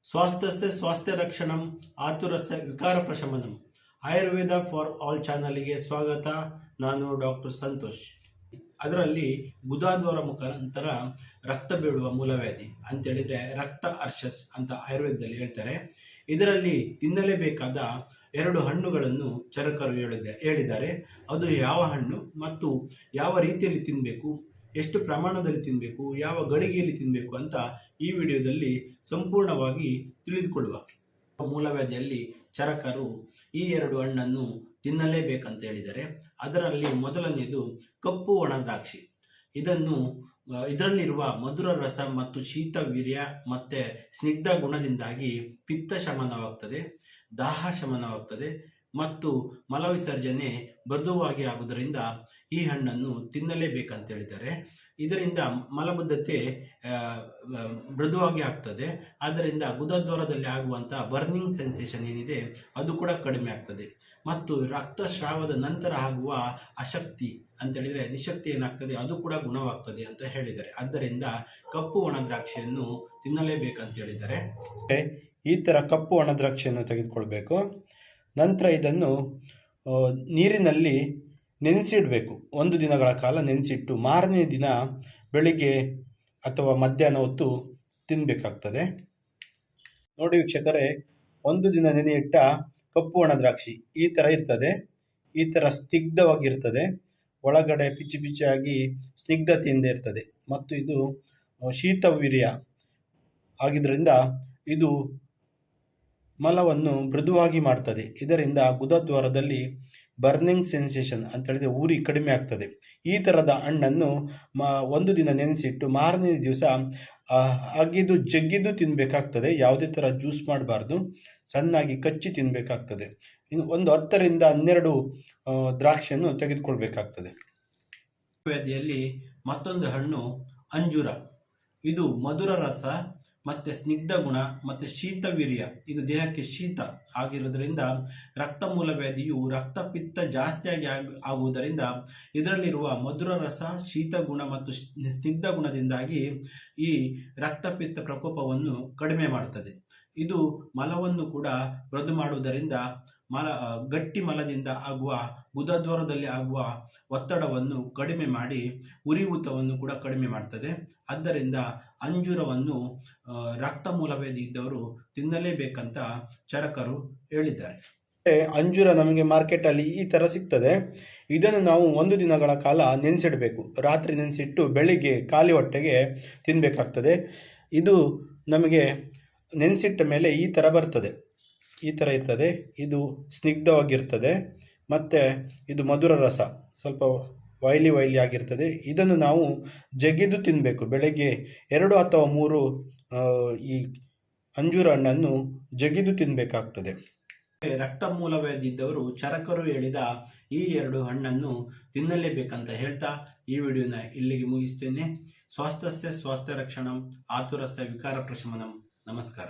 ಸ್ವಾಸ್ಥ್ಯಸ್ಯ ಸ್ವಾಸ್ಥ್ಯ ರಕ್ಷಣಂ ಆತುರಸ್ಯ ವಿಕಾರ ಪ್ರಶಮನಂ Ayurveda for all ಚಾನಲ್ಗೆ ಸ್ವಾಗತ. ನಾನು ಡಾಕ್ಟರ್ ಸಂತೋಷ್. ಅದರಲ್ಲಿ ಬುಧಾದ್ವಾರ ಮುಖಾಂತರ ರಕ್ತ ಬೀಳುವ ಮೂಲವ್ಯಾಧಿ ಅಂತೇಳಿದರೆ ರಕ್ತ ಅರ್ಷಸ್ ಅಂತ ಆಯುರ್ವೇದದಲ್ಲಿ ಹೇಳ್ತಾರೆ. ಇದರಲ್ಲಿ ತಿನ್ನಲೇಬೇಕಾದ 2 ಹಣ್ಣುಗಳನ್ನು ಚರಕರು ಹೇಳಿದ್ದಾರೆ. ಅದು ಯಾವ ಹಣ್ಣು ಮತ್ತು ಯಾವ ರೀತಿಯಲ್ಲಿ ತಿನ್ನಬೇಕು, ಎಷ್ಟು ಪ್ರಮಾಣದಲ್ಲಿ ತಿನ್ನಬೇಕು, ಯಾವ ಗಳಿಗೆಯಲ್ಲಿ ತಿನ್ನಬೇಕು ಅಂತ ಈ ವಿಡಿಯೋದಲ್ಲಿ ಸಂಪೂರ್ಣವಾಗಿ ತಿಳಿದುಕೊಳ್ಳುವ. ಮೂಲವ್ಯಾಧಿಯಲ್ಲಿ ಚರಕರು ಈ 2 ಹಣ್ಣನ್ನು ತಿನ್ನಲೇಬೇಕಂತ ಹೇಳಿದ್ದಾರೆ. ಅದರಲ್ಲಿ ಮೊದಲನೆಯದು ಕಪ್ಪು ಒಣ ದ್ರಾಕ್ಷಿ. ಇದರಲ್ಲಿರುವ ಮಧುರ ರಸ ಮತ್ತು ಶೀತ ವೀರ್ಯ ಮತ್ತೆ ಸ್ನಿಗ್ಧ ಗುಣದಿಂದಾಗಿ ಪಿತ್ತ ಶಮನವಾಗ್ತದೆ, ದಾಹ ಶಮನವಾಗ್ತದೆ ಮತ್ತು ಮಲವಿಸರ್ಜನೆ ಮೃದುವಾಗಿ ಆಗುವುದರಿಂದ ಈ ಹಣ್ಣನ್ನು ತಿನ್ನಲೇಬೇಕಂತ ಹೇಳಿದ್ದಾರೆ. ಇದರಿಂದ ಮಲಬದ್ಧತೆ ಮೃದುವಾಗಿ ಆಗ್ತದೆ. ಆದ್ದರಿಂದ ಗುದದ್ವಾರದಲ್ಲಿ ಆಗುವಂಥ ಬರ್ನಿಂಗ್ ಸೆನ್ಸೇಷನ್ ಏನಿದೆ ಅದು ಕೂಡ ಕಡಿಮೆ ಆಗ್ತದೆ. ಮತ್ತು ರಕ್ತಸ್ರಾವದ ನಂತರ ಆಗುವ ಅಶಕ್ತಿ ಅಂತೇಳಿದರೆ ನಿಶಕ್ತಿ ಏನಾಗ್ತದೆ ಅದು ಕೂಡ ಗುಣವಾಗ್ತದೆ ಅಂತ ಹೇಳಿದ್ದಾರೆ. ಆದ್ದರಿಂದ ಕಪ್ಪು ಒಣ ದ್ರಾಕ್ಷಿಯನ್ನು ತಿನ್ನಲೇಬೇಕಂತ ಹೇಳಿದ್ದಾರೆ. ಈ ಥರ ಕಪ್ಪು ಒಣ ದ್ರಾಕ್ಷಿಯನ್ನು ತೆಗೆದುಕೊಳ್ಬೇಕು. ನಂತರ ಇದನ್ನು ನೀರಿನಲ್ಲಿ ನೆನೆಸಿಡಬೇಕು. 1 ದಿನಗಳ ಕಾಲ ನೆನೆಸಿಟ್ಟು ಮಾರನೇ ದಿನ ಬೆಳಿಗ್ಗೆ ಅಥವಾ ಮಧ್ಯಾಹ್ನ ಹೊತ್ತು ತಿನ್ನಬೇಕಾಗ್ತದೆ. ನೋಡಿ ವೀಕ್ಷಕರೇ, 1 ದಿನ ನೆನೆಯಿಟ್ಟ ಕಪ್ಪು ಒಣ ದ್ರಾಕ್ಷಿ ಈ ಥರ ಇರ್ತದೆ. ಈ ಥರ ಸ್ನಿಗ್ಧವಾಗಿರ್ತದೆ, ಒಳಗಡೆ ಪಿಚ್ಚಿ ಪಿಚ್ಚಿಯಾಗಿ ಸ್ನಿಗ್ಧತೆಯಿಂದ ಇರ್ತದೆ ಮತ್ತು ಇದು ಶೀತವೀರ್ಯ ಆಗಿದ್ದರಿಂದ ಇದು ಮಲವನ್ನು ಮೃದುವಾಗಿ ಮಾಡ್ತದೆ. ಇದರಿಂದ ಗುದದ್ವಾರದಲ್ಲಿ ಬರ್ನಿಂಗ್ ಸೆನ್ಸೇಷನ್ ಅಂತ ಹೇಳಿದ್ರೆ ಉರಿ ಕಡಿಮೆ ಆಗ್ತದೆ. ಈ ಥರದ ಹಣ್ಣನ್ನು 1 ದಿನ ನೆನೆಸಿಟ್ಟು ಮಾರನೇ ದಿವಸ ಅಗಿದು ಜಗ್ಗಿದು ತಿನ್ನಬೇಕಾಗ್ತದೆ. ಯಾವುದೇ ಥರ ಜ್ಯೂಸ್ ಮಾಡಬಾರ್ದು, ಚೆನ್ನಾಗಿ ಕಚ್ಚಿ ತಿನ್ನಬೇಕಾಗ್ತದೆ. ಇನ್ನು ಒಂದು 10 ರಿಂದ 12 ದ್ರಾಕ್ಷಿಯನ್ನು ತೆಗೆದುಕೊಳ್ಬೇಕಾಗ್ತದೆ. ವ್ಯಾಧಿಯಲ್ಲಿ ಮತ್ತೊಂದು ಹಣ್ಣು ಅಂಜೂರ. ಇದು ಮಧುರ ರಸ ಮತ್ತು ಸ್ನಿಗ್ಧ ಗುಣ ಮತ್ತು ಶೀತವೀರ್ಯ, ಇದು ದೇಹಕ್ಕೆ ಶೀತ ಆಗಿರೋದ್ರಿಂದ ರಕ್ತ ಮೂಲವ್ಯಾಧಿಯು ರಕ್ತಪಿತ್ತ ಜಾಸ್ತಿಯಾಗಿ ಆಗುವುದರಿಂದ ಇದರಲ್ಲಿರುವ ಮಧುರ ರಸ, ಶೀತ ಗುಣ ಮತ್ತು ಸ್ನಿಗ್ಧ ಗುಣದಿಂದಾಗಿ ಈ ರಕ್ತಪಿತ್ತ ಪ್ರಕೋಪವನ್ನು ಕಡಿಮೆ ಮಾಡುತ್ತದೆ. ಇದು ಮಲವನ್ನು ಕೂಡ ಮೃದು ಮಾಡುವುದರಿಂದ ಗಟ್ಟಿ ಮಲದಿಂದ ಆಗುವ ಗುದದ್ವಾರದಲ್ಲಿ ಆಗುವ ಒತ್ತಡವನ್ನು ಕಡಿಮೆ ಮಾಡಿ ಉರಿಯೂತವನ್ನು ಕೂಡ ಕಡಿಮೆ ಮಾಡ್ತದೆ. ಆದ್ದರಿಂದ ಅಂಜೂರವನ್ನು ರಕ್ತ ಮೂಲವ್ಯಾಧಿ ಇದ್ದವರು ತಿನ್ನಲೇಬೇಕಂತ ಚರಕರು ಹೇಳಿದ್ದಾರೆ. ಅಂಜೂರ ನಮಗೆ ಮಾರ್ಕೆಟಲ್ಲಿ ಈ ಥರ ಸಿಗ್ತದೆ. ಇದನ್ನು ನಾವು 1 ದಿನಗಳ ಕಾಲ ನೆನೆಸಿಡಬೇಕು. ರಾತ್ರಿ ನೆನೆಸಿಟ್ಟು ಬೆಳಿಗ್ಗೆ ಖಾಲಿ ಹೊಟ್ಟೆಗೆ ತಿನ್ನಬೇಕಾಗ್ತದೆ. ಇದು ನಮಗೆ ನೆನೆಸಿಟ್ಟ ಮೇಲೆ ಈ ಥರ ಬರ್ತದೆ, ಈ ಥರ ಇರ್ತದೆ. ಇದು ಸ್ನಿಗ್ಧವಾಗಿರ್ತದೆ ಮತ್ತು ಇದು ಮಧುರ ರಸ, ಸ್ವಲ್ಪ ವೈಲಿ ಆಗಿರ್ತದೆ. ಇದನ್ನು ನಾವು ಜಗಿದು ತಿನ್ನಬೇಕು. ಬೆಳಗ್ಗೆ 2 ಅಥವಾ 3 ಈ ಅಂಜೂರ ಹಣ್ಣನ್ನು ಜಗಿದು ತಿನ್ನಬೇಕಾಗ್ತದೆ. ರಕ್ತ ಮೂಲವ್ಯಾಧಿ ಇದ್ದವರು ಚರಕರು ಹೇಳಿದ ಈ 2 ಹಣ್ಣನ್ನು ತಿನ್ನಲೇಬೇಕಂತ ಹೇಳ್ತಾ ಈ ವಿಡಿಯೋನ ಇಲ್ಲಿಗೆ ಮುಗಿಸ್ತೇನೆ. ಸ್ವಾಸ್ಥ್ಯಸ್ಯ ಸ್ವಾಸ್ಥ್ಯ ರಕ್ಷಣಂ ಆತುರಸ್ಯ ವಿಕಾರ ಪ್ರಶಮನಂ. ನಮಸ್ಕಾರ.